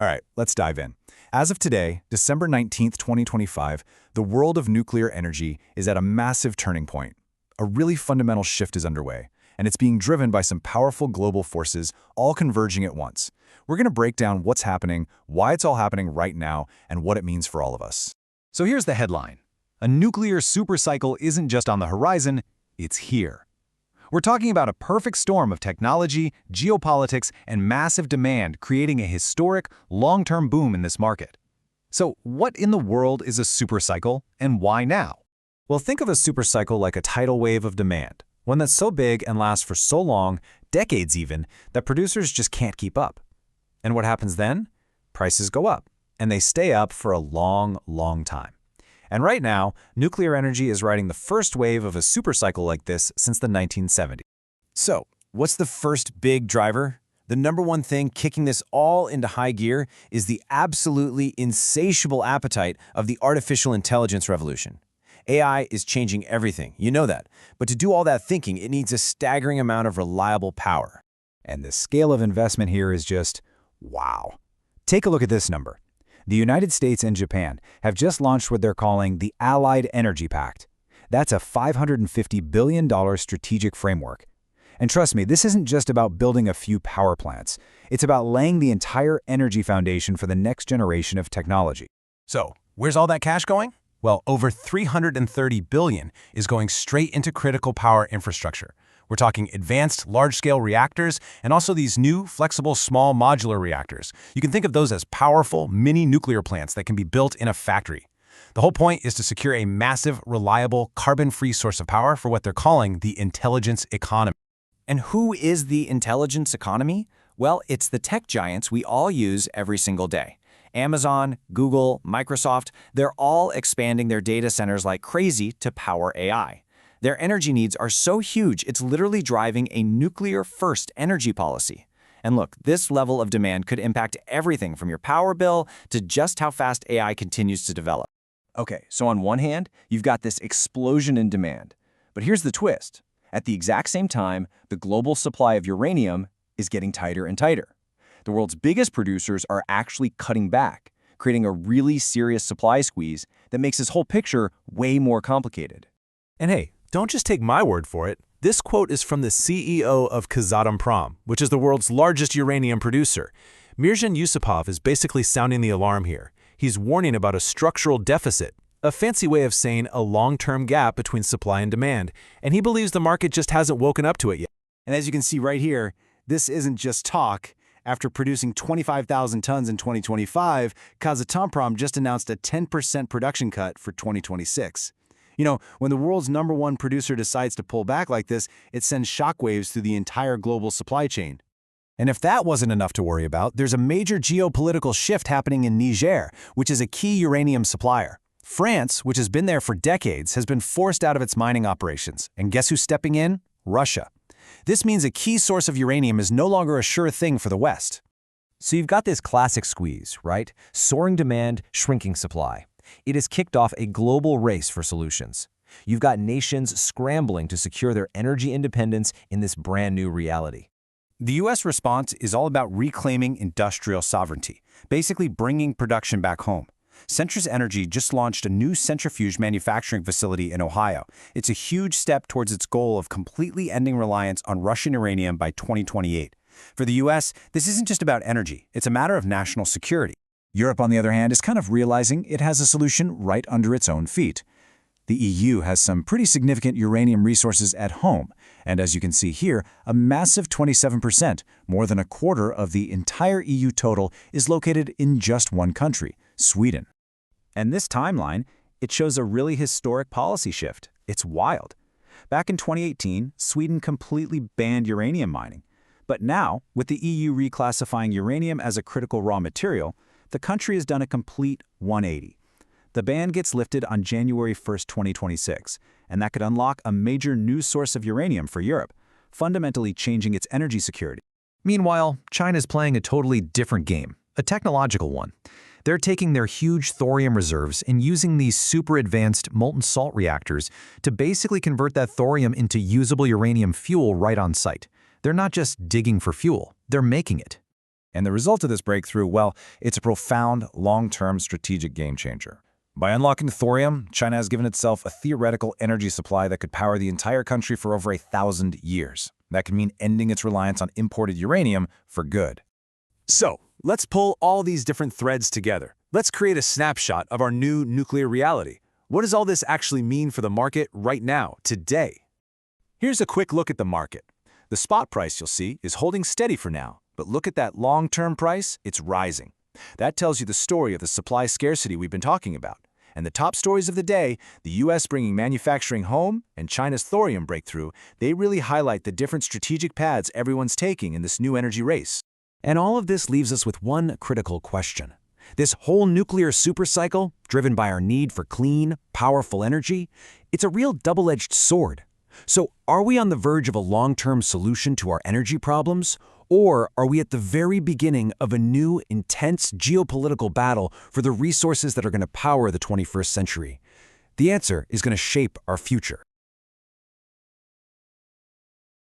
All right, let's dive in. As of today, December 19th, 2025, the world of nuclear energy is at a massive turning point. A really fundamental shift is underway, and it's being driven by some powerful global forces all converging at once. We're going to break down what's happening, why it's all happening right now, and what it means for all of us. So here's the headline. A nuclear supercycle isn't just on the horizon, it's here. We're talking about a perfect storm of technology, geopolitics, and massive demand creating a historic, long-term boom in this market. So what in the world is a supercycle, and why now? Well, think of a supercycle like a tidal wave of demand, one that's so big and lasts for so long, decades even, that producers just can't keep up. And what happens then? Prices go up, and they stay up for a long, long time. And right now, nuclear energy is riding the first wave of a supercycle like this since the 1970s. So, what's the first big driver? The number one thing kicking this all into high gear is the absolutely insatiable appetite of the artificial intelligence revolution. AI is changing everything, you know that. But to do all that thinking, it needs a staggering amount of reliable power. And the scale of investment here is just, wow. Take a look at this number. The United States and Japan have just launched what they're calling the Allied Energy Pact. That's a $550 billion strategic framework. And trust me, this isn't just about building a few power plants. It's about laying the entire energy foundation for the next generation of technology. So, where's all that cash going? Well, over $330 billion is going straight into critical power infrastructure. We're talking advanced large-scale reactors and also these new, flexible, small modular reactors. You can think of those as powerful mini nuclear plants that can be built in a factory. The whole point is to secure a massive, reliable, carbon-free source of power for what they're calling the intelligence economy. And who is the intelligence economy? Well, it's the tech giants we all use every single day. Amazon, Google, Microsoft, they're all expanding their data centers like crazy to power AI. Their energy needs are so huge, it's literally driving a nuclear-first energy policy. And look, this level of demand could impact everything from your power bill to just how fast AI continues to develop. Okay, so on one hand, you've got this explosion in demand. But here's the twist. At the exact same time, the global supply of uranium is getting tighter and tighter. The world's biggest producers are actually cutting back, creating a really serious supply squeeze that makes this whole picture way more complicated. And hey, don't just take my word for it. This quote is from the CEO of Kazatomprom, which is the world's largest uranium producer. Mirjan Yusupov is basically sounding the alarm here. He's warning about a structural deficit, a fancy way of saying a long-term gap between supply and demand, and he believes the market just hasn't woken up to it yet. And as you can see right here, this isn't just talk. After producing 25,000 tons in 2025, Kazatomprom just announced a 10% production cut for 2026. You know, when the world's #1 producer decides to pull back like this, it sends shockwaves through the entire global supply chain. And if that wasn't enough to worry about, there's a major geopolitical shift happening in Niger, which is a key uranium supplier. France, which has been there for decades, has been forced out of its mining operations. And guess who's stepping in? Russia. This means a key source of uranium is no longer a sure thing for the West. So you've got this classic squeeze, right? Soaring demand, shrinking supply. It has kicked off a global race for solutions. You've got nations scrambling to secure their energy independence in this brand new reality. The U.S. response is all about reclaiming industrial sovereignty, basically bringing production back home. Centrus Energy just launched a new centrifuge manufacturing facility in Ohio. It's a huge step towards its goal of completely ending reliance on Russian uranium by 2028. For the U.S., this isn't just about energy, it's a matter of national security. Europe, on the other hand, is kind of realizing it has a solution right under its own feet. The EU has some pretty significant uranium resources at home, and as you can see here, a massive 27%, more than a quarter of the entire EU total, is located in just one country, Sweden. And this timeline, it shows a really historic policy shift. It's wild. Back in 2018, Sweden completely banned uranium mining. But now, with the EU reclassifying uranium as a critical raw material, the country has done a complete 180. The ban gets lifted on January 1st, 2026, and that could unlock a major new source of uranium for Europe, fundamentally changing its energy security. Meanwhile, China's playing a totally different game, a technological one. They're taking their huge thorium reserves and using these super advanced molten salt reactors to basically convert that thorium into usable uranium fuel right on site. They're not just digging for fuel, they're making it. And the result of this breakthrough, well, it's a profound, long-term strategic game-changer. By unlocking thorium, China has given itself a theoretical energy supply that could power the entire country for over 1,000 years. That could mean ending its reliance on imported uranium for good. So, let's pull all these different threads together. Let's create a snapshot of our new nuclear reality. What does all this actually mean for the market right now, today? Here's a quick look at the market. The spot price, you'll see, is holding steady for now. But look at that long-term price, it's rising. That tells you the story of the supply scarcity we've been talking about. And the top stories of the day, the US bringing manufacturing home and China's thorium breakthrough, they really highlight the different strategic paths everyone's taking in this new energy race. And all of this leaves us with one critical question. This whole nuclear supercycle, driven by our need for clean, powerful energy, it's a real double-edged sword. So are we on the verge of a long-term solution to our energy problems? Or are we at the very beginning of a new, intense geopolitical battle for the resources that are going to power the 21st century? The answer is going to shape our future.